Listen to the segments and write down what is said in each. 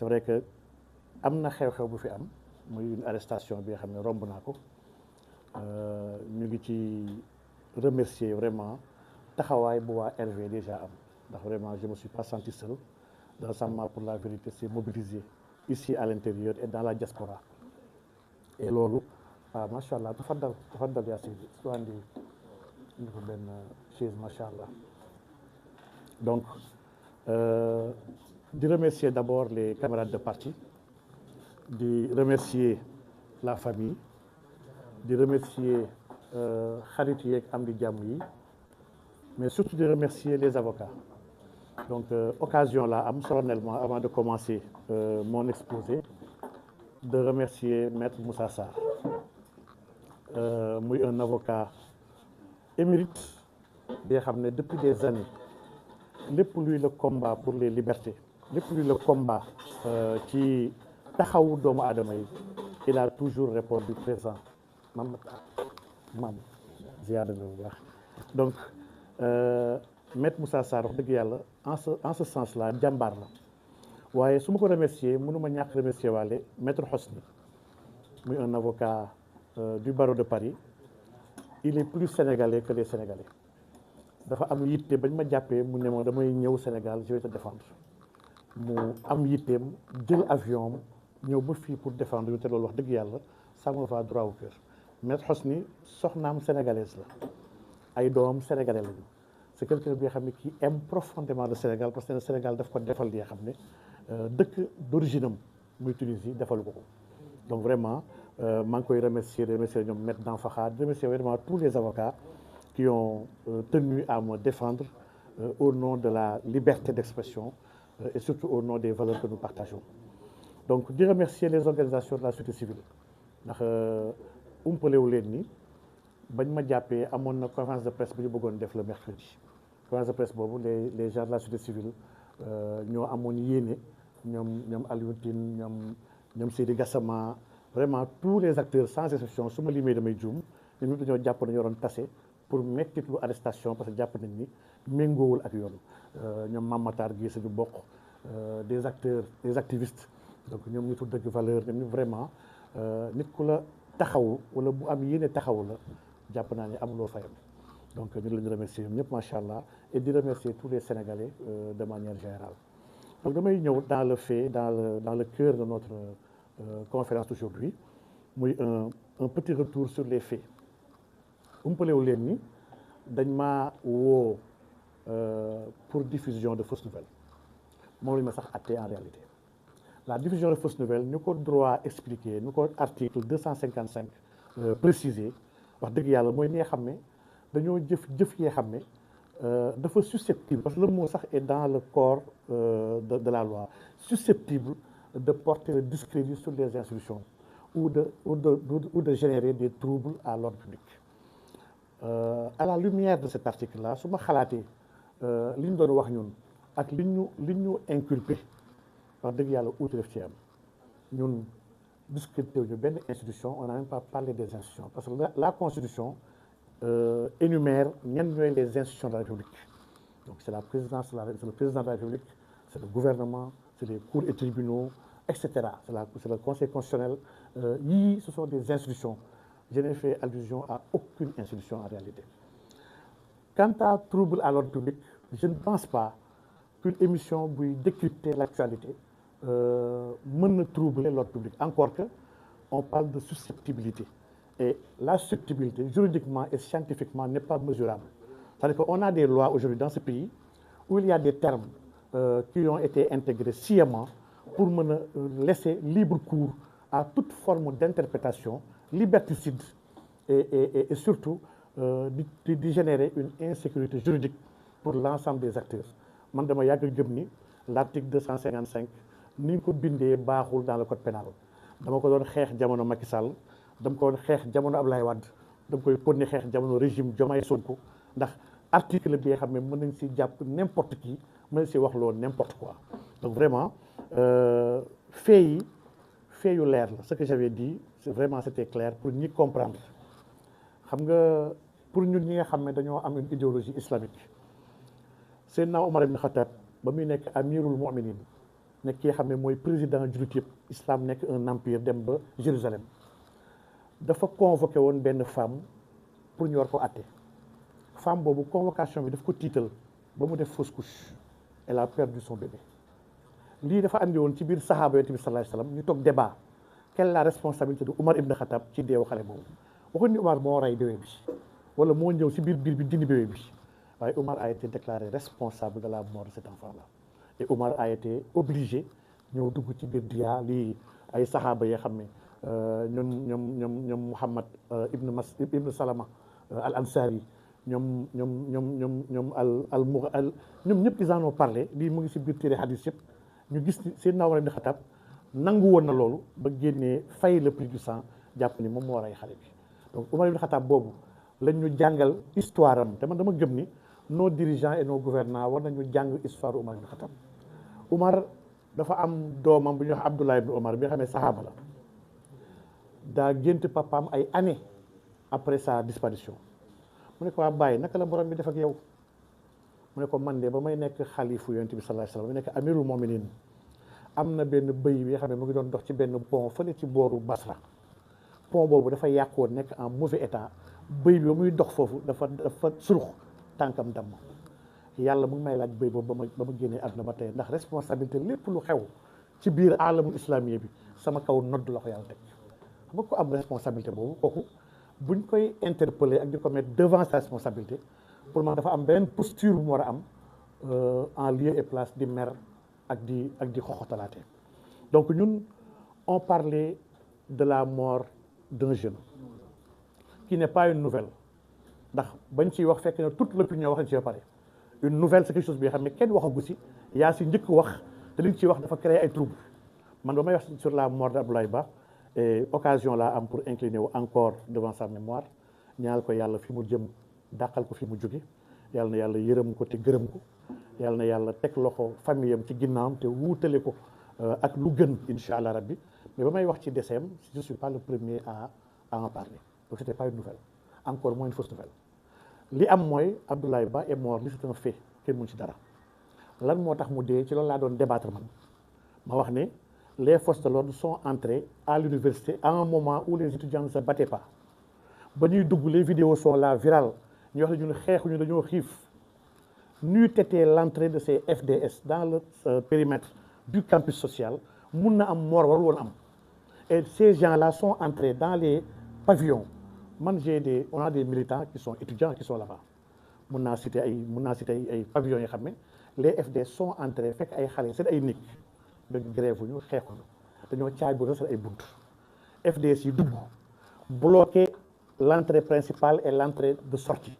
c'est vrai que am na xew-xew bu fi am muy une arrestation bi nga xam ne romb naa ko ñu ngi ci remercier vraiment taxawaay bu waa RV déjà am ndax vraiment je me suis pas senti seul. L'Ensemble pour la vérité s'est mobilisé ici à l'intérieur et dans la diaspora et loolu waaw macha allah dafa dal yaa si soo andi indi ko benn chaise macha allah donc di remercier d'abord les camarades de parti di remercier la famille di remercier xarit yeeg am di jàmm yi mais surtout di remercier les avocats. Donc occasion là am solennellement avant de commencer mon exposé de remercier Maître Moussa Sarr muy un avocat émérite bi nga xam ne depuis des années lépp luy le combat pour les libertés lépp luy le combat ci taxawu doomu aadama yi il a toujours répondu présent mam ziyaada bu baax donc Maître Moussa Sarr wax dëgg yàlla en ce sens là jàmbaar la waaye su ma ko remercier mënuma ñàkk remercier waale Maître Hosni muy un avocat du barreau de Paris il est plus sénégalais que les sénégalais dafa am yitte bañ ma jàppee mu ne ma damay ñëw Sénégal je vais te défendre mu am yitteem jël avion ñëw ba fii pour défendre ñu te loolu wax dëgg yàlla ça me va droit au cœur Maître Hosni soxnaam sénégalaise la ay doomam sénégalais lañu c'est quelqu'un bi nga xam ne qui aime profondément le Sénégal parce que le Sénégal daf ko defal li nga xam ne dëkk d'origine am muy Tunisie defalu ko donc vraiment maa ngi koy remercier ñoom Maître Danfakha di remercier vraiment tous les avocats qui ont tenu à me défendre au nom de la liberté d'expression et surtout au nom des valeurs que nous partageons donc di remercier les organisations de la société civile ndax umpalewu leen ni bañ ma jàppee amoon na conférence de presse bi ñu bëggoon def le mercredi conférence de presse boobu les gens de la société civile ñoo amoon yéene ñoom Alioune Tine ñoom Seydi Gassama vraiment tous les acteurs sans exception su ma limee damay juum ñoom ñëpp dañoo jàpp nañu waroon tase pour mettitlu arrestation parce que jàpp nañ ni méngoowul ak yoon ñoom Mamatar gi sañu bokk des acteurs des activistes donc ñoom ñu tudd dëgg valeur ñoom ñu vraiment nit ku la taxawu wala bu am yéene taxawu la jàpp naa ne amuloo fayam donc ñu ngi leen di remercier ñoom ñëpp macha allah et di remercier tous les Sénégalais de manière générale. Donc damay ñëw dans le fait dans le cœur de notre conférence d'aujourd'hui muy un petit retour sur les faits. umpalewu leen ni dañ maa woo pour diffusion de fausses nouvelles moom la ñu ma sax attee en réalité la diffusion de fausses nouvelles ñu ko droit expliqué ñu ko article 255 précisé wax dëgg yàlla mooy ñi nga xam ne dañoo jëf yee xam ne dafa susceptible parce que le mot sax est dans le corps de la loi susceptible de porter le discrédit sur les institutions ou de générer des troubles à l'ordre public. À la lumière de cet article là su ma xalaatee li ñu doon wax ñun ak li ñu inculpé wax dëgg yàlla uute def ci am ñun discuté wuñu benn institution on n'a même pas parlé des institutions parce que la constitution énumère ñan ñooy les institutions de la République donc c'est la présidence c'est le président de la République c'est le gouvernement c'est les cours et tribunaux etc. c'est le conseil constitutionnel yii ce sont des institutions. Je n'ai fait allusion à aucune institution en réalité. Quant à trouble à l'ordre public, je ne pense pas qu'une émission buy décrypter l'actualité mën na troubler l'ordre public. Encore que on parle de susceptibilité. Et la susceptibilité, juridiquement et scientifiquement, n'est pas mesurable. C'est-à-dire qu'on a des lois aujourd'hui dans ce pays où il y a des termes qui ont été intégrés sciemment pour mën a laisser libre cours à toute forme d'interprétation liberticide et surtout di générer une insécurité juridique pour l'ensemble des acteurs man dama yàgg gëm ni l'article 255 ni ñu ko bindee baaxul dans le code pénal dama ko doon xeex jamono Macky Sall dama ko doon xeex jamono Abdoulaye Wade dama koy continuer xeex jamono régime Diomaye Sonko ndax article bi nga xam ne mën nañ si jàpp n'importe qui mën nañ si wax loolu n'importe quoi donc vraiment fait yu leer la ce que j'avais dit c'est vraiment c'était clair pour ñi comprendre xam nga pour ñun ñi nga xam ne dañoo am une idéologie islamique Seydina Omar ibn Khattab ba muy nekk amirul mu'minin nekk ki nga xam ne mooy président jullit yëpp islam nekk un empire dem ba Jérusalem dafa convoqué woon benn femme pour ñu war ko àtte femme boobu convocation bi daf ko tiital ba mu def fausse couche elle a perdu son bébé lii dafa andi woon ci biir sahaaba yonent bi sallallahu alayhi wasallam ñu toog débat quelle est la responsabilité de Omar ibn Khattab ci deewu xale boobu waxuñ ni Omar moo rey bébé bi wala moo ñëw ci biir bi dindi bébé bi waaye Omar a été déclaré responsable de la mort de cet enfant là et Omar a été obligé ñëw dugg ci biir diya lii ay sahaaba yoo xam ne ñoom Muhammad ibn Salama al Ansari ñoom ñëpp ils en ont parlé lii mu ngi ci biir téere hadis yëpp ñu gis ni Seydina Omar ibn Khattab nangu woon na loolu ba génnee fay le prix du sang jàpp ni moom moo rey xale bi donc Omar ibn Khattab boobu lañ ñu jàngal histoire am te man dama gëm ni nos dirigeants et nos gouvernants war nañu jàng histoire Omar ibn Khattab Omar dafa am doomam bu ñuy wax Abdullah ibn Omar bi nga xam ne sahaaba la daa gént papaam ay années après sa disparition mu ne ko waa bàyyi naka la borom bi def ak yow mu ne ko man de ba may nekk xalifu yonent bi sallallahu alayhi wasallam ba nekk amirul mu'minin am na benn bëy bi nga xam ne mu ngi doon dox ci benn pont fële ci booru Basra pont boobu dafa yàqoon nekk en mauvais état bëy bi ba muy dox foofu dafa surux tànkam damm yàlla mu ngi may laaj bëy boobu ba ma génnee àdduna ba tey ndax responsabilité lépp lu xew ci biir alamul islamiyé bi sama kaw nodd la ko yàlla teg xam nga ko am responsabilité boobu kooku buñ koy interpeller ak di ko mettre devant sa responsabilité pour man dafa am beneen posture bu mu war a am en lieu et place di mer ak di xoxotalaate donc ñun on parlait de la mort d'un jeune qui n'est pas une nouvelle ndax bañ ciy wax fekk na toute l'opinion wax nañ ci ba pare une nouvelle c'est quelque chose bi nga xam ne kenn waxagu si yaa si njëkk wax te liñ ciy wax dafa créer ay troubles man ba may wax sur la mort d'Abdoulaye Ba et occasion laa am pour incliner wu encore devant sa mémoire ñaal ko yàlla fi mu jëm dàqal ko fi mu jóge yàlla na yàlla yërëm ko te gërëm ko yàlla na yàlla teg loxo famille am ci ginnaawam te wuutale ko ak lu gën incha allah rabbi mais ba may wax ci décès am je suis pas le premier à en parler donc c'était pas une nouvelle encore moins une fausse nouvelle li am mooy Abdoulaye Ba est mort li c'est un fait kenn mun ci dara lan moo tax mu dee ci loolu laa doon débattre man ma wax ne les forces de l'ordre sont entrées à l'université à un moment où les étudiants ne se battaient pas ba ñuy dugg les vidéos sont là virales ñu wax ne ñun xeexuñu dañoo xiif n'eût été l'entrée de ces FDS dans le périmètre du campus social mun na am mort warul woon am et ces gens-là sont entrés dans les pavillons man on a des militants qui sont étudiants qui sont là-bas mun naa citer ay pavillons yoo xam ne les FDS sont entrés fekk ay xale seen ay nit dañu grève ñu xeexuñu dañoo caay bu seen ay bunt FDS yi dugg bloqué l'entrée principale et l'entrée de sortie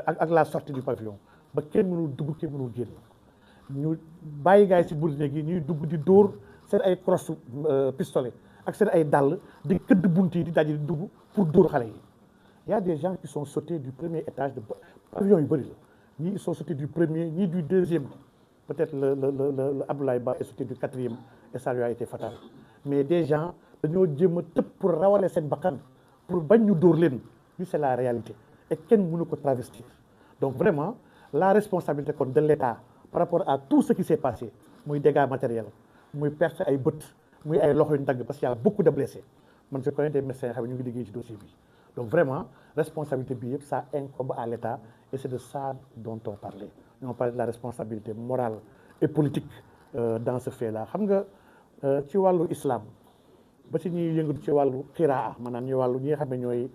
ak la sortie du pavillon ba kenn mënul dugg kenn mënul génn ñu bàyyi gars yi si bunt gi ñuy dugg di dóor seen ay crosse pistolet ak seen ay dàll di këdd bunt yi di daje di dugg pour dóor xale yi y a des gens qui sont sautés du premier étage de pavillon yu bëri la ñii ils sont sautés du premier ñii du deuxième peut-être le Abdoulaye Ba est sauté du quatrième et ça lui a été fatal mais des gens dañoo jéem a tëb pour rawale seen bakkan pour bañ ñu dóor leen ñu c'est la réalité et kenn mënu ko travestir donc vraiment la responsabilité kon de l'État par rapport à tout ce qui s'est passé muy dégâts matériels muy perte ay bët muy ay loxo yu ñu dagg parce qu'il y a beaucoup de blessés man je connais des médecins yoo xam ne ñu ngi liggéey ci dossier bi donc vraiment responsabilité bi yëpp ça incombe à l'État et c'est de ça dont on parlait on parlait de la responsabilité morale et politique dans ce fait-là xam nga ci wàllu islam ba ci ñuy yëngatu ci wàllu qiraa maanaam ñi wàllu ñi nga xam ne ñooy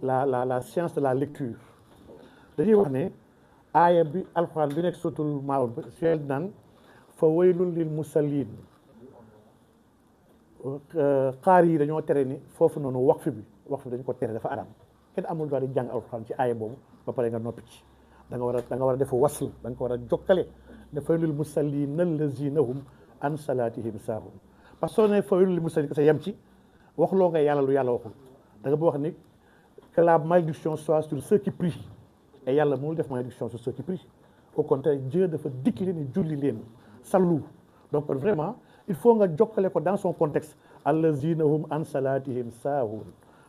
la science de la lecture dañuy wax ne aaya bi alxuraan bi nekk suratul Maa'un suel naan fa waylun lil musallin xaar yi dañoo tere ni foofu noonu waqf bi dañu ko tere dafa aram kenn amul droit di jàng alxuraan ci aaya boobu ba pare nga noppi ci da nga war a def wasl da nga ko war a jokkale ne fa waylul musallin allazina hum an salatihim saahun parce que soo ne fa waylul lil musallin que sa yem ci waxloo nga yàlla lu yàlla waxul da nga wax ni que la malédiction soit sur ceux qui prient et yàlla mënul def malédiction sur ceux qui prient au contraire Dieu dafa dikk leen ni julli leen sallu donc vraiment il faut nga jokkale ko dans son contexte allazina hum an salatihim saahun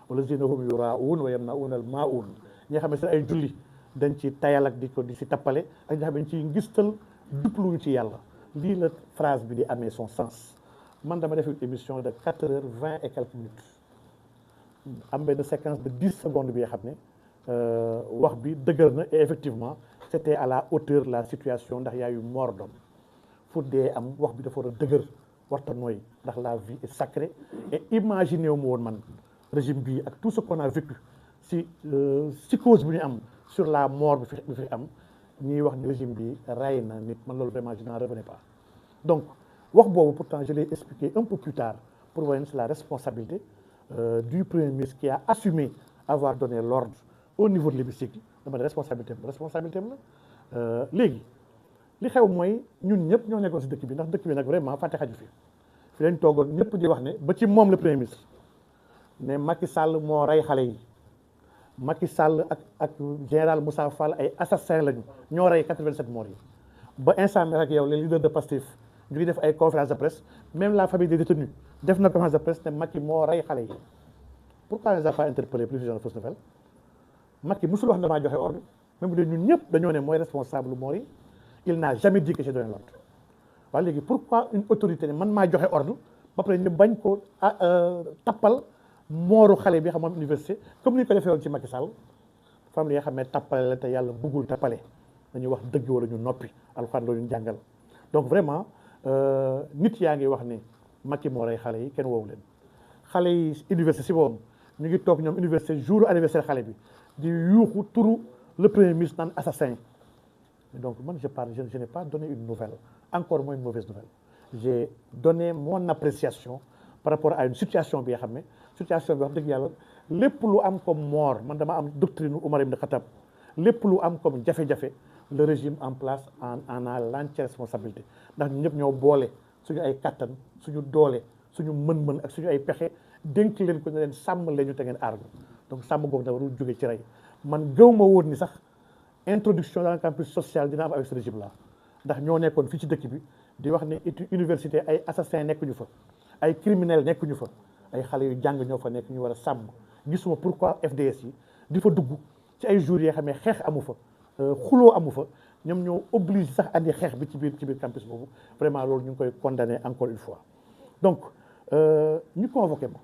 wallazina hum yuraun wa yamnauna al maun ñi nga xam ne seen ay julli dañ ci tayal ak di si tappale ak ñi nga xam ne dañ ciy ngistal dupluñu ci yàlla lii la phrase bi di amee son sens man dama def une émission de 4h20 et quelques minutes am benn séquence de 10 secondes bi nga xam ne wax bi dëgër na et effectivement c'était à la hauteur de la situation ndax y a eu mort d'homme fu dee am wax bi dafa war a dëgër warta nooy ndax la vie est sacrée et imaginé wu ma woon man régime bi ak tout ce qu'on a vécu si psychose bu ñu am sur la mort bi fi am ñuy wax ne régime bi rey na nit man loolu vraiment je n'en revenais pas donc wax boobu pourtant je l'ai expliqué un peu plus tard pour voir c'est la responsabilité du premier ministre qui a assumé avoir donné l'ordre au niveau de l'hémicycle dama ne responsabilité am la léegi li xew mooy ñun ñëpp ñoo nekkoon si dëkk bi ndax dëkk bi nag vraiment fàtte xaju fi lañ toogoon ñëpp di wax ne ba ci moom le premier ministre ne Macky Sall moo rey xale yi Macky Sall ak général Moussa Fall ay assassin lañu ñoo rey 87 morts yi ba instant bi ak yow les leaders de Pastef ñu ngi def ay conférence de presse même la famille des détenus def na conférence de presse ne Macky moo rey xale yi pourquoi les a pas interpellé plus de fausse nouvelle Macky musul wax ne damaa joxe ordre même bu dee ñun ñëpp dañoo ne mooy responsable morts yi il n'a jamais dit que j'ai donné l'ordre waaye léegi pourquoi une autorité ne man maa joxe ordre ba pare ñu bañ ko tappal mooru xale bi xam moom université comme ni ñu ko defee woon ci Macky Sall fam li nga xam ne tappale la te yàlla bëggul tappale dañuy wax dëgg wala ñu noppi alxuraan loolu ñu jàngal donc vraiment nit yaa ngi wax ni Macky moo rey xale yi kenn woowu leen xale yi université si boobu ñu ngi toog ñoom université jour anniversaire xale bi di yuuxu turu le premier ministre naan assassin donc man je n'ai pas donné une nouvelle encore moins une mauvaise nouvelle j'ai donné mon appréciation par rapport à une situation bi nga xam ne situation bi wax dëgg yàlla lépp lu am comme mort man dama am doctrine Oumar Ibn Khattab lépp lu am comme jafe-jafe le régime en place en a l'entière responsabilité ndax ñu ñëpp ñoo boole suñu ay kattan suñu doole suñu mën-mën ak suñu ay pexe dénk leen ko ne leen sàmm leen ñu te ngeen aar donc sàmm googu da warul jóge ci rey man gëw ma woon ni sax introduction dans le campus social dina am avec ce régime là ndax ñoo nekkoon fii ci dëkk bi di wax ne université ay assassins nekkuñu fa ay criminels nekkuñu fa ay xale yu jàng ñoo fa nekk ñu war a sàmm gisuma pourquoi FDS yi di fa dugg ci ay jours yoo xam ne xeex amu fa xuloo amu fa ñoom ñoo obligé sax andi xeex bi ci biir campus boobu vraiment loolu ñu ngi koy condamner encore une fois donc ñu convoqué ma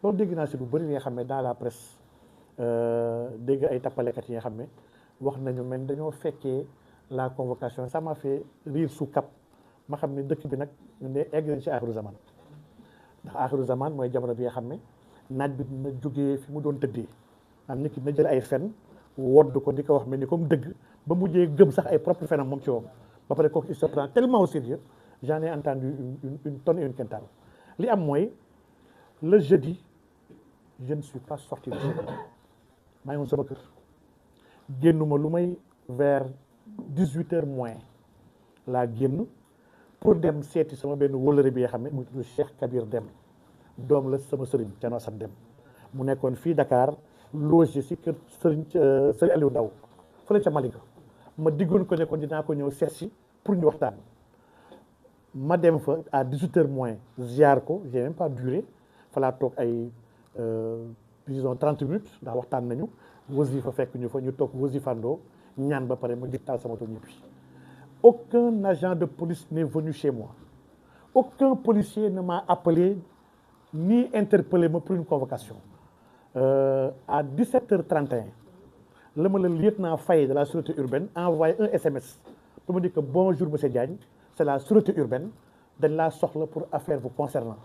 loolu dégg naa si lu bëri yi nga xam ne dans la presse dégg ay tappalekat yi nga xam ne wax nañu mel dañoo fekkee la convocation ça m'a fait rire sous cap ma xam ne dëkk bi nag ñu ne egg nañ ci aaxiru zaman ndax aaxiru zaman mooy jamono bi nga xam ne naaj bi dina jógee fi mu doon tëddee am nit ki dina jël ay fen wodd ko di ko wax mel ni comme dëgg ba mujjee gëm sax ay propre fenam moom ci woom ba pare kooku il se prend tellement au sérieux j'en ai entendu une tonne et une quintale li am mooy le jeudi je ne suis pas sorti de chez moi maa ngi woon sama kër génnuma lu may vers 18h moins laa génn pour dem seeti sama benn wóllëre bi nga xam ne mu tudd Cheikh Kabir Dem doom la sama sëriñ Thierno Assane Dem mu nekkoon fii Dakar logé si kër sëriñ Aliou Ndaw fële ca Malika ma diggoon ko ne ko dinaa ko ñëw seet si pour ñu waxtaan ma dem fa à 18h moins ziar ko j'ai même pas duré fa laa toog ay disons 30 minutes ndax waxtaan nañu wasifa fekk ñu fa ñu toog wasifandoo ñaan ba pare ma dig taal sama tool ñibbi aucun agent de police n'est venu chez moi aucun policier ne m'a appelé ni interpellé ma pour une convocation à 17h31 la ma le lieutenant Faye de la sûreté urbaine envoyé un SMS pour me dire que bonjour monsieur Diagne c'est la sûreté urbaine dañ laa soxla pour affaire vous concernant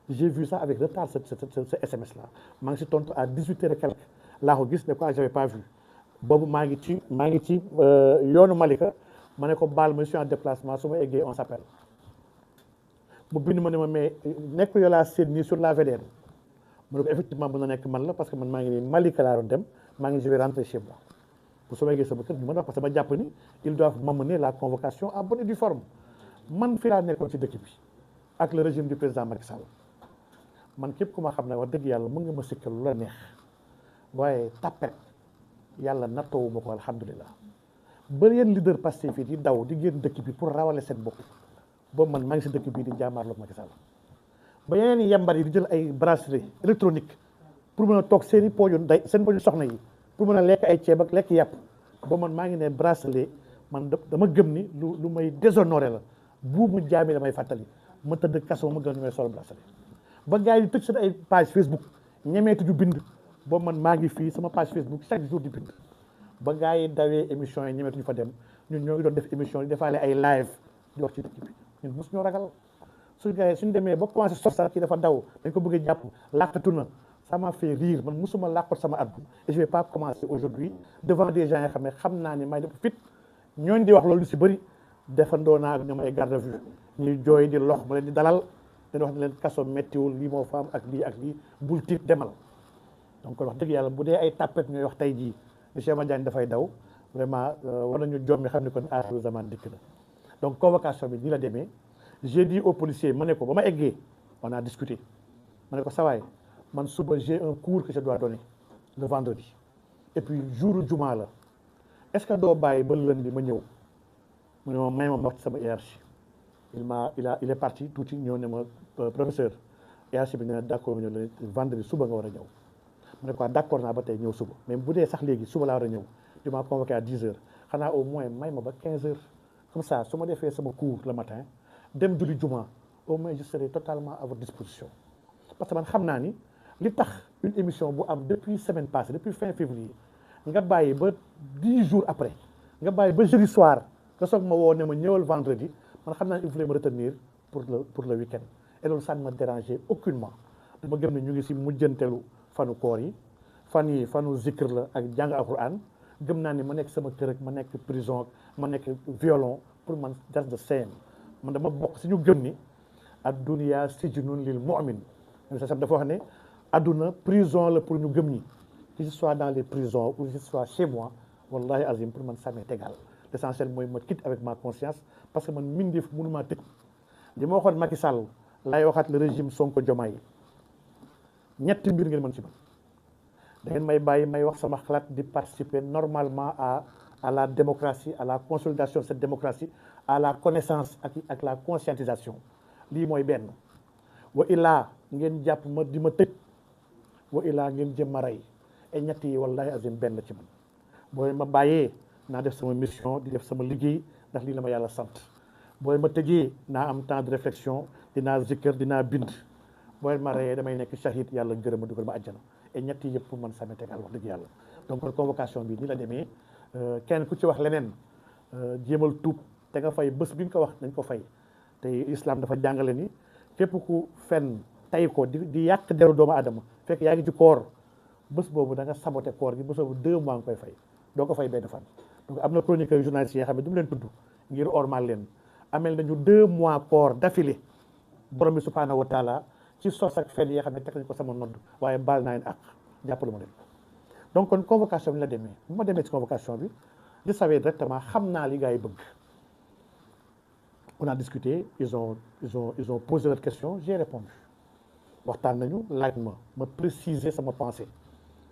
j'ai vu ça avec retard ce SMS là maa ngi si tontu à 18h et quelques laa ko gis ne quoi j'avais pas vu boobu maa ngi ci yoonu Malika ma ne ko baal ma je suis en déplacement su ma eggee on s'appelle mu bind ma ne ma mais nekk yow laa seet nii sur la VDN ma ne ko effectivement mën na nekk man la parce que man maa ngi nii Malika laa doon dem maa ngi je vais rentrer chez moi bu soo eggee sama kër ñu mën a wax parce que ma jàpp ni ils doivent m'amener la convocation en bonne et due forme man fi laa nekkoon ci dëkk bi ak le régime du président Macky Sall man képp ku ma xam ne wax dëgg yàlla mën nga ma sikkal lu la neex waaye tappet yàlla nattoowu ma ko alhamdulilah ba yéen leader Pastef yi di daw di génn dëkk bi pour rawale seen bopp boobu man maa ngi si dëkk bii di jaamaarloog Macky Sall ba yeneen i yambar yi di jël ay bracelet électronique pour mën a toog seen i pooju soxna yi pour mën a lekk ay ceeb ak lekk yàpp ba man maa ngi ne bracelet man dama gëm ni lu may déshonoré la buumu jaami la may fàttali ma tëdd kaso ma gën ñu may sol bracelet ba gars yi di tëj seen ay page Facebook ñemeetu ju bind boobu man maa ngi fii sama page Facebook chaque jour di bind ba gars yi dawee émission yi ñemeetu ñu fa dem ñun ñoo ngi doon def émission yi defaale ay live di wax ci dëkk bi ñun mos ñoo ragal suñu gars yi suñu demee ba commencé sos sax kii dafa daw dañ ko bëgg a jàpp làqatu na ça m'a fait rire man musuma làqat sama àdduna et je vais pas commencer aujourd'hui devant des gens yoo xam naa ni may def fit ñooñ di wax loolu si bëri defandoo naa ak ñoom ay garde à vue ñuy jooy di lox ma leen di dalal dañ wax ne leen kaso méttiwul lii moo fa am ak lii bul tiit demal donc kon wax dëgg yàlla bu dee ay tapet ñooy wax tey jii ni Cheikh Madiagne dafay daw vraiment war nañu jommi xam ni kon aaxiru zaman dikk na donc convocation bi ni la demee j'ai dit aux policiers ma ne ko ba ma eggee on a discuté ma ne ko sawaay man suba j'ai un cours que je dois donner le vendredi et puis jour juma la est-ce que doo bàyyi ba lundi ma ñëw mu ne ma may ma wax ci sama hiérarchie il est parti tuuti ñëw ne ma professeur hiérarchie bi ne d'accord ma ñëw le vendredi suba nga war a ñëw mu ne quoi d'accord naa ba tey ñëw suba mais bu dee sax léegi suba laa war a ñëw tu m'as convoqué à 10 heures xanaa au moins may ma ba 15 heures comme ça su ma defee sama cours le matin dem julli juma au moins je serai totalement à votre disposition parce que man xam naa ni li tax une émission bu am depuis semaine passée depuis fin février nga bàyyi ba 10 jours après nga bàyyi ba jeudi soir nga soog ma woo ne ma ñëwal vendredi man xam naa ne il voulait me retenir pour le week-end et loolu ça ne me dérangeait aucunement dama gëm ne ñu ngi si mujjantelu fanu koor yi fanu zikr la ak jàng alquran gëm naa ni ma nekk sama kër ak ma nekk prison ma nekk violon pour man just the same man dama bokk si ñu gëm ni ad-dunya sijnun lil mu'min dafa wax ne adduna prison la pour ñu gëm ñi que je sois dans les prisons ou que je sois chez moi wallahi azim pour man ça m'est égal l'essentiel mooy ma quitte avec ma conscience parce que man mindeef mënumaa tëj li ma waxoon Macky Sall laay waxaat le régime Sonko Diomaye ñetti mbir ngeen mën ci man da ngeen may bàyyi may wax sama xalaat di participer normalement à la démocratie à la consolidation de cette démocratie à la connaissance ak la conscientisation lii mooy benn wa illaa ngeen jàpp ma di ma tëj wa illaa ngeen jëm ma rey et ñett yi wallahi azim benn ci man booy ma bàyyee naa def sama mission di def sama liggéey ndax lii la ma yàlla sant booy ma tëjee naa am temps de réflexion dinaa zikkër dinaa bind booy ma reyee damay nekk shahid yàlla gërëm ma dugal ma àjjana et ñett yi yëpp pour man sàmme tegal wax dëgg yàlla donc kon convocation bi ni la demee kenn ku ci wax leneen jéemal tuub te nga fay bés bi nga ko wax nañ ko fay te islam dafa jàngale ni képp ku fenn tay ko di yàq deru doomu adama fekk yaa ngi ci koor bés boobu da nga saboté koor gi bés boobu 2 mois nga koy fay doo ko fay benn fan donc am na chroniqueur journaliste yi nga xam ne du mu leen tudd ngir ormal leen amel nañu 2 mois koor d'affilée borom bi subhanahu wa taala ci sos ak fen yi nga xam ne teg nañ ko sama nodd waaye baal naa leen ak jàppalu ma leen donc kon convocation bi la demee bu ma demee ci convocation bi je savais directement xam naa li gars yi bëgg on a discuté ils ont posé leurs questions j'ai répondu waxtaan nañu laaj ma préciser sama pensée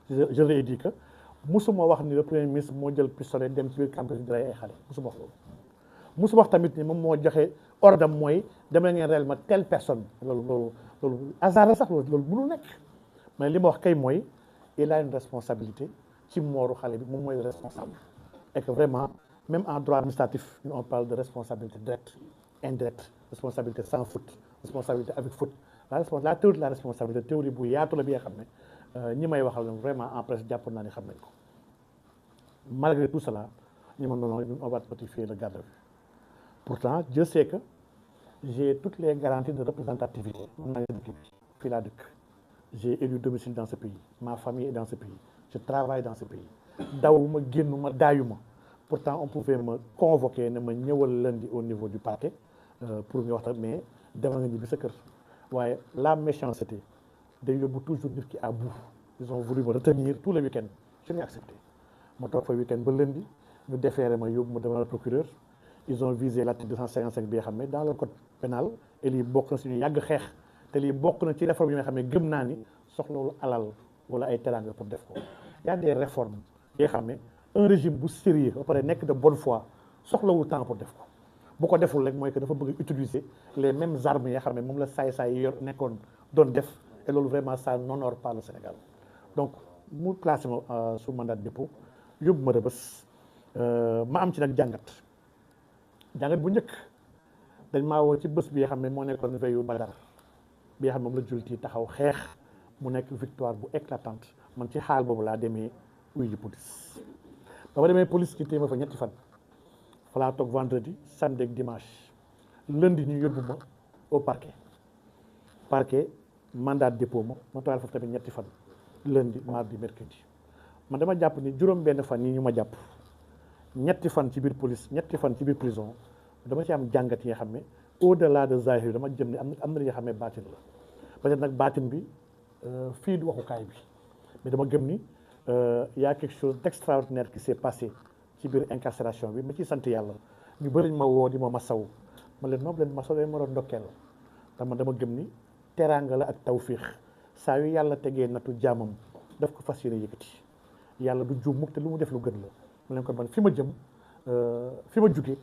je leur ai dit que musuma wax ni le premier ministre moo jël pistolet dem ci biir campus di rey ay xale musuma wax loolu musuma wax tamit ni moom moo joxe ordre mooy dem na ngeen réellement telle personne loolu hasard la sax loolu mënul nekk mais li ma wax kay mooy il a une responsabilité ci mooru xale bi moom mooy le responsable et que vraiment même en droit administratif on parle de responsabilité directe indirecte responsabilité sans faute responsabilité avec faute la théorie de la responsabilité théorie bu yaatu la bi nga xam ne ñi may waxal vraiment en presse jàpp naa ne xam nañ ko malgré tout cela ñu ma noonu on va notifier le garde à vue pourtant Dieu sait que j'ai toutes les garanties de représentativité man maa ngi dëkk bi fii laa dëkk j'ai élu domicile dans ce pays ma famille est dans ce pays je travaille dans ce pays dawuma génnuma daayuma pourtant on pouvait me convoquer ne ma ñëwal lundi au niveau du parquet pour ñu waxtaan mais demal nga ñibbi sa kër waaye la méchanceté day yóbbu toujours nit ki à bout ils ont voulu me retenir tout le week-end je n'ai accepté ma toog fa week-end ba lundi ñu déféré ma yóbbu ma devant le procureur ils ont visé l'article 255 bi nga xam ne dans le code pénal et lii bokk na suñu yàgg xeex te lii bokk na ci réforme yi nga xam ne gëm naa ni soxlawul alal wala ay teraanga pour def ko y a des réformes yi nga xam ne un régime bu sérieux ba pare nekk de bonne foi soxlawul temps pour def ko bu ko deful rek mooy que dafa bëgg utiliser les mêmes armes yi nga xam ne moom la saay-saay yi yor nekkoon doon def et loolu vraiment ça n'honore pas le Sénégal donc mu placé ma sous mandat de dépôt yóbbu ma Rebeuss ma am ci nag jàngat jàngat bu njëkk dañ maa woo ci bés bi nga xam ne moo nekkoon veillu Badar bi nga xam ne moom la jullit yi taxaw xeex mu nekk victoire bu éclatante man ci xaal boobu laa demee uyu ji police ba ma demee police ñu téye ma fa ñetti fan fa laa toog vendredi samedi ak dimanche lundi ñu yóbbu ma au parquet mandat de dépôt ma toogal foofu tamit ñetti fan lundi mardi mercredi man dama jàpp ni juróom benn fan yi ñu ma jàpp ñetti fan ci biir police ñetti fan ci biir prison dama ci am jàngat yi nga xam ne au delà de zahir dama jëm ni am na li nga xam ne baatin la peut-être nag baatin bi fii du waxukaay bi mais dama gëm ni y a quelque chose d'extraordinaire qui s'est passé ci biir incarcération bi ma ciy sant yàlla ñu bëri ma woo di ma masaw ma leen moom leen masaw leen ma doon ndokkeel dama gëm ni teraanga la ak tawfiix saa yu yàlla tegee natu jaamam daf ko fas yéene yëkkati yàlla du juum mukk te lu mu def lu gën la ma leen ko man fi ma jëm fi ma jugee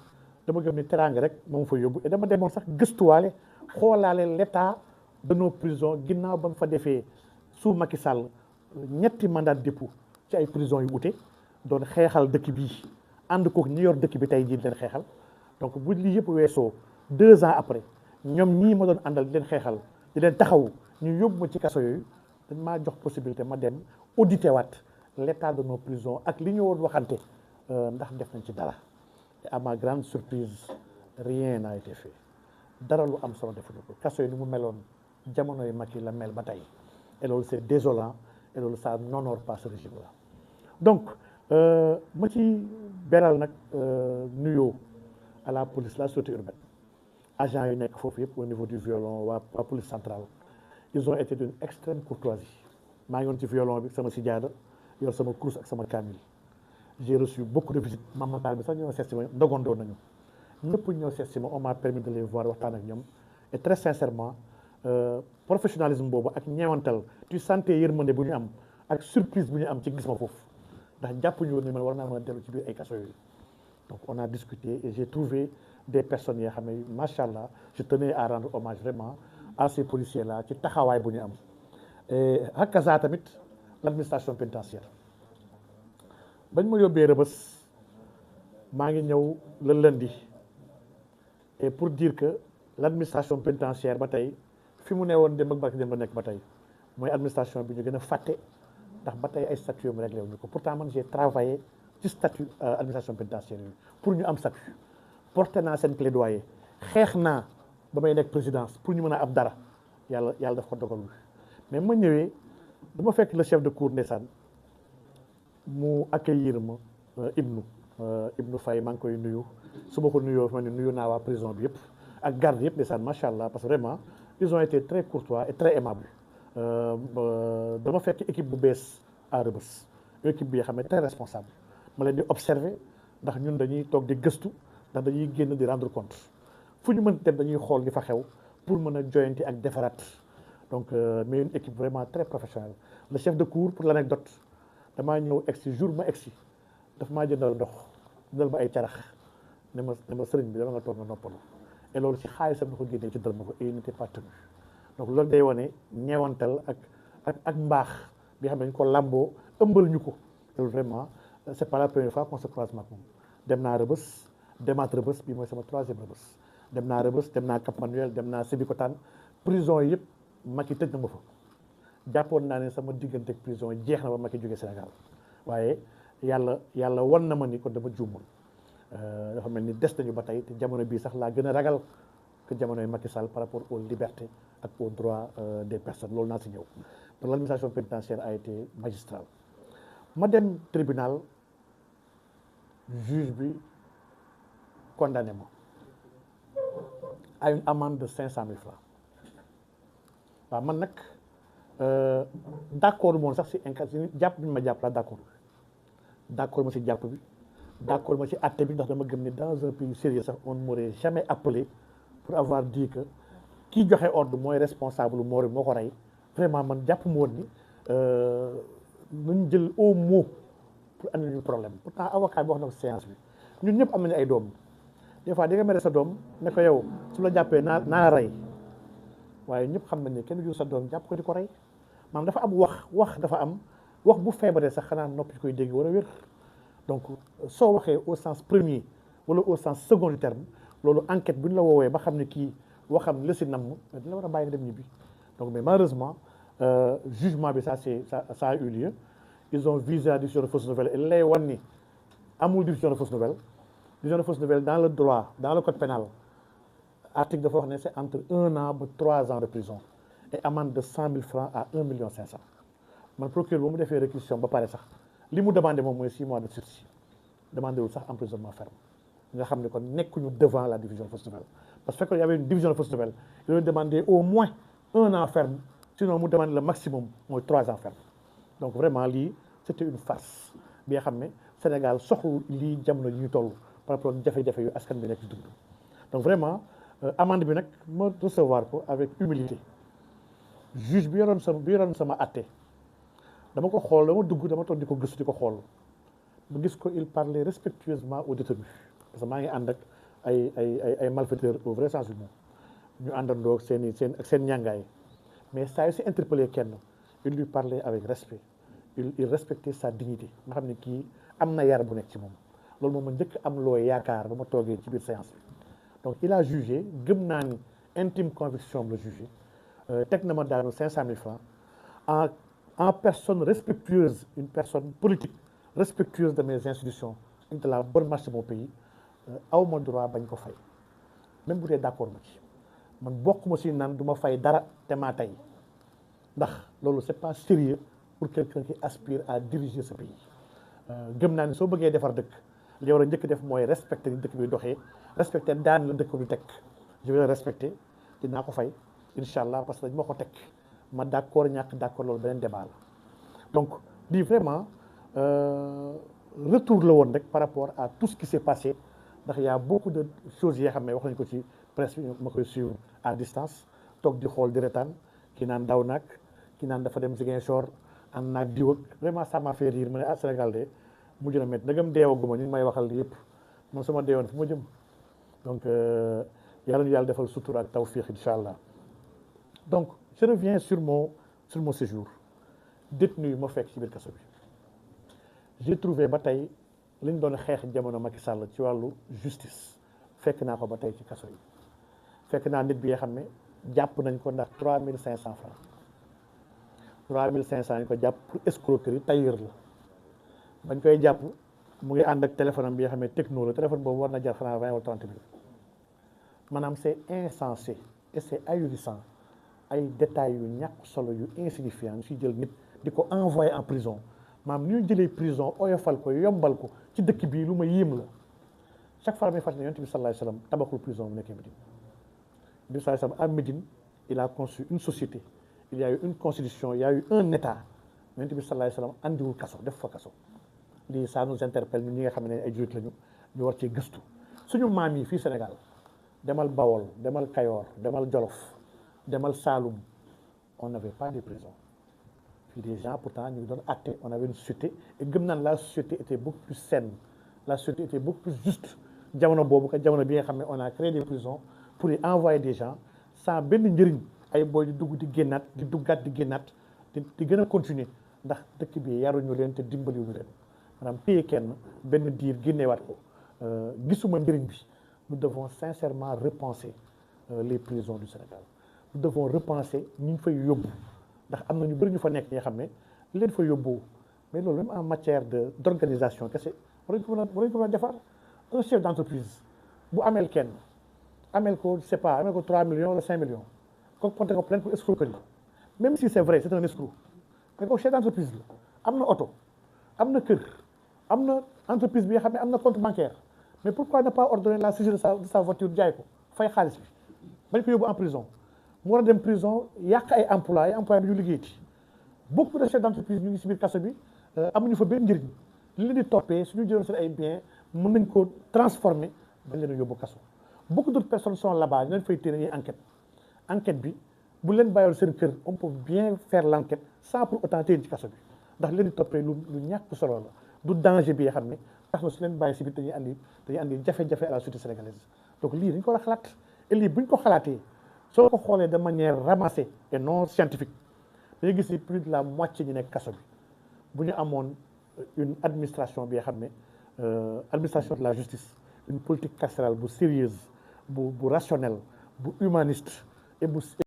dama gëm ni teraanga rek moom fa yóbbu et dama demoon sax gëstuwaale xoolaale l'état de nos prisons ginnaaw ba mu fa defee sous Macky Sall ñetti mandat de dépôt ci ay prisons yu ute doon xeexal dëkk bii ànd kook ñi yor dëkk bi tey jii di leen xeexal donc bu lii yëpp weesoo 2 ans après ñoom ñii ma doon àndal di leen xeexal di leen taxawu ñu yóbbu ma ci kaso yooyu dañ maa jox possibilité ma dem auditer waat l'état de nos prisons ak li ñu woon waxante ndax def nañ ci dara et à ma grande surprise rien n'a été fait dara lu am solo defuñu ko kaso yi ni mu meloon jamono yu mag yi la mel ba tey et loolu c'est désolant et loolu ça n'honore pas ce régime là donc ma ci beral nag nuyoo à la police la sûreté urbaine agents yi nekk foofu yëpp au niveau du violon waa police centrale ils ont été d'une extrême courtoisie maa ngi woon ci violon bi sama sijaada yor sama course ak sama kaamil j'ai reçu beaucoup de visites mamataal bi sax ñoo seet si ma ndogondoo nañu ñëpp ñoo seet si ma on m'a permis de les voir waxtaan ak ñoom et très sincèrement professionnalisme boobu ak ñeewantal tu sentais yërmande bu ñu am ak surprise bu ñu am ci gis ma foofu ndax jàpp ñu woon ni man war naa mën a dellu ci biir ay kaso yooyu donc on a discuté et j'ai trouvé des personnes yoo xam ne macha allah je tenais à rendre hommage vraiment à ces policiers là ci taxawaay bu ñu am et hakaza tamit l'administration pénitentiaire bañ ma yóbbee Rebeuss maa ngi ñëw le lundi et pour dire que l'administration pénitentiaire ba tey fi mu ne woon dem ak barki dem ba nekk ba tey mooy administration bi ñu gën a fàtte ndax ba tey ay statut mu réglé wuñu ko pourtant man j'ai travaillé ci statut administration pénitentiaire yi pour ñu am statut porté naa seen plaidoyer xeex naa ba may nekk présidence pour ñu mën a am dara yàlla daf ko dogalul mais ma ñëwee dama fekk le chef de cour ndeysaan mu accueillir ma Ibnu Faye maa ngi koy nuyu su ma ko nuyoo fi ma ne nuyu naa waa prison bi yëpp ak garde yëpp ndeysaan macha allah parce que vraiment ils ont été très courtois et très aimables dama fekk équipe bu bees à Rebeuss équipe bi nga xam ne très responsable ma leen di observer ndax ñun dañuy toog di gëstu ndax dañuy génn di rendre compte fu ñu mën dem dañuy xool li fa xew pour mën a joyanti ak defaraat donc mais une équipe vraiment très professionnelle le chef de cour pour l'anecdote damaa ñëw egsi jour ma egsi daf maa jëndal ndox jëndal ma ay carax ne ma sëriñ bi dama nga toog nga noppalu et loolu ci xaalisam na ko génnee ci dal ma ko et il n'était pas tenu donc loolu day wane ñeewantal ak mbaax bi xam ne dañ ko làmboo ëmbal ñu ko loolu vraiment c'est pas la première fois qu'on se croise maak moom dem naa Rebeuss demaat Rebeuss bi mooy sama 3e Rebeuss dem naa Rebeuss dem naa Cap Manuel dem naa Sébikotane prison yi yëpp Macky tëj na ma fa jàppoon naa ne sama diggante ak prison jeex na ba Macky jógee Sénégal waaye yàlla wan na ma ni kon dama juumoon dafa mel ni des nañu ba tey te jamono bii sax laa gën a ragal que jamonoy Macky Sall par rapport aux libertés ak aux droits des personnes loolu naa si ñëw donc l'administration pénitentiaire a été magistrale ma dem tribunal juge bi condamné ma à une amende de 500 000 francs waaw man nag d'accord moom sax si jàpp bi ma jàpp la d'accord ma si jàpp bi d'accord ma si àtte bi ndax dama gëm ni dans un pays sérieux sax on ne m'aurait jamais appelé pour avoir dit que kii joxe ordre mooy responsable moo ko rey vraiment man jàpp mu woon ni nañ jël au mot pour andi ñu problème pourtant avocat bi wax na ko séance bi ñun ñëpp am nañu ay doom des fois di nga mere sa doom ne ko yow su la jàppee naa la rey waaye ñëpp xam nañ ne kenn jur sa doom jàpp ko di ko rey maanaam dafa am wax dafa am wax bu feebaree sax xanaa noppi koy dégg war a wér donc soo waxee au sens premier wala au sens second du terme loolu enquête bu ñu la woowee ba xam ne kii waxam la si namm dina la war a bàyyi nga dem ñibbi donc mais malheureusement jugement bi ça a eu lieu ils ont visé la diffusion de fausses nouvelles et lay wan ni amul diffusion de fausses nouvelles. Diffusion de fausses nouvelles dans le droit dans le code pénal article dafa wax ne c'est entre 1 an ba 3 ans de prison et amende de 100 000 francs à 1 500 000 man procureur ba mu defee réquisition ba pare sax li mu demandé moom mooy 6 mois de sursis demandé wul sax emprisonnement ferme nga xam ne kon nekkuñu devant la diffusion de fausses nouvelles parce que fekkoon y avait une diffusion de fausses nouvelles il aurait demandé au moins 1 an ferme sinon mu demande le maximum mooy 3 ans ferme donc vraiment lii c'était une farce bi nga xam ne Sénégal soxlu lii jamono yi ñu toll par rapport ak jafe-jafe yu askan bi nekk ci dund donc vraiment amende bi nag ma recevoir ko avec humilité juge bi yoroon sama atte dama ko xool dama toog di ko gëstu di ko xool ba gis ko il parlait respectueusement aux détenus parce que maa ngi ànd ak ay malfaiteurs au vrai sens du mot ñu àndandoo ak seen ñàngaay mais saa yu si interpellé kenn il lui parlait avec respect il respectait sa dignité nga xam ne kii am na yar bu nekk ci moom loolu moom ma njëkk am loo yaakaar ba ma toogee ci biir séance bi donc il a jugé gëm naa ni intime conviction la jugé teg na ma daanu 500 000 francs en personne respectueuse une personne politique respectueuse de mes institutions et de la bonne marche de mon pays aw ma droit bañ ko fay même bu dee d'accord ma ci man bokk ma si naan du ma fay dara te maa tey ndax loolu c'est pas sérieux pour quelqu'un qui aspire à diriger ce pays gëm naa ni soo bëggee defar dëkk li war a njëkk def mooy respecter ni dëkk bi doxee respecter daan la dëkk bi teg je vais le respecter dinaa ko fay incha allah parce que dañ ma ko teg ma d'accord ñàkk d'accord loolu beneen débat la donc lii vraiment retour la woon rek par rapport à tout ce qui s'est passé ndax y a beaucoup de choses yoo xam ne wax nañu ko ci presse bi ma koy suivre à distance toog di xool di retaan ki naan daw naag ki naan dafa dem Ziguinchor ànd naag diw ak vraiment ça m'a fait rire ma ne ah Sénégal de mujj na métti ndegam deewaguma ñu ngi may waxal yëpp man sama deewoon fu ma jëm donc yàlla ñu yàlla defal sutura ak tawfiq incha allah donc je reviens sur mon séjour détenu yi ma fekk ci biir kaso bi j'ai trouvé ba tey li ñu doon xeex jamono Macky Sall ci wàllu justice fekk naa ko ba tey ci kaso yi fekk naa nit bi nga xam ne jàpp nañ ko ndax 3500 francs 3500 ñu ko jàpp pour escroquerie tailleur la bañ koy jàpp mu ngi ànd ak téléphone am bi nga xam ne techno la téléphone boobu war na jar xanaa 20 wala 30 000 maanaam c'est insensé et c'est ahurissant ay détails yu ñàkk solo yu insignifiant ñu siy jël nit di ko envoyer en prison maanaam ni ñu jëlee prison oyofal ko yombal ko ci dëkk bii lu ma yéem la chaque fois damay fàttali ne yonent bi sallallahu alayhi wa sallam tabaxul prison bu nekkee Médine bi sallallahu alayhi wa sallam à Médine il a conçu une société il y a eu une constitution il y a eu un état yonent bi sallallahu alayhi wa sallam andiwul kaso def fa kaso lii ça nous interpelle ñun ñi nga xam ne ay jurit lañu ñu war cee gëstu suñu maam yi fii Sénégal demal Bawol demal Kayoor demal Jolof demal Saloum on n'avait pas de prison fii des gens pourtant ñu ngi doon acté on avait une société et gëm naan la société était beaucoup plus saine la société était beaucoup plus juste jamono boobu ka jamono bi nga xam ne on a créé des prisons pour y envoyer des gens sans benn njëriñ ay booy di dugg di génnaat di duggaat di génnaat di gën a continuer ndax dëkk bi yaruñu leen te dimbaliwuñu leen maanaam téye kenn benn diir génneewaat ko gisuma njëriñ bi nous devons sincèrement repenser les prisons du Sénégal nous devons repenser ñi ñu fay yóbbu ndax am na ñu bëri ñu fa nekk ñi nga xam ne li leen fa yóbbu mais loolu même en matière d'organisation kese war nañu ko mën a defar un chef d'entreprise bu ameel kenn ameel ko je sais pas ameel ko 3 millions wala 5 millions kooku porté ko plainte pour escroquerie même si c'est vrai c'est un escroc mais kooku chef d'entreprise la am na oto am na kër am na entreprise bi nga xam ne am na compte bancaire mais pourquoi ne pas ordonner la saisie de sa voiture jaay ko fay xaalis bi bañ ko yóbbu en prison mu war a dem prison yàq ay employés bi ñu liggéey ci beaucoup de chefs d'entreprise ñu ngi ci biir kaso bi amuñu fa benn njëriñ li leen di toppee suñu jëloon seen ay biens mën nañ ko transformer bañ leen a yóbbu kaso beaucoup d'autres personnes sont là-bas ñu leen fay téye nañuy enquête bi bu leen bàyyoon seen kër on peut bien faire l'enquête sans pour autant téye ci kaso bi ndax leen di toppee lu ñàkk solo la du danger bi nga xam ne tax na su leen bàyyi si biir dañuy andi jafe-jafe à la société sénégalaise donc lii dañ ko war a xalaat et lii buñ ko xalaatee soo ko xoolee de manière ramassée et non scientifique dañuy gis ni plus de la moitié ñu nekk kaso bi bu ñu amoon une administration bi nga xam ne administration de la justice une politique carcérale bu sérieuse bu rationnel bu humaniste et bu